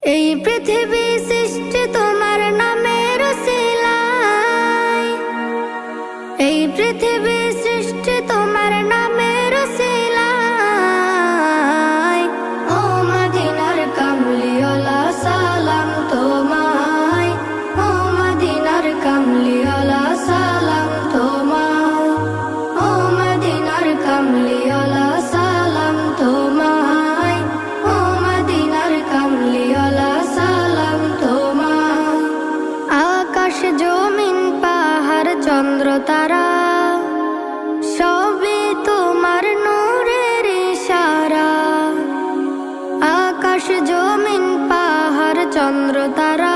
এই পৃথিবী সৃষ্টি তোমার নামের উসিলায়, এই পৃথিবী সৃষ্টি তোমার নামের উসিলায়। ও মদিনার কামলিওয়ালা সালাম তোমায়, ও মদিনার কামলিওয়ালা সালাম তোমায়, ও মদিনার কামলিওয়ালা সালাম তোমায়, ও মদিনার কামলিওয়ালা সালাম তোমায়। আকাশ জমিন পাহাড় চন্দ্র তারা সবই তোমার নূরের ইশারা। আকাশ জমিন পাহাড় চন্দ্র তারা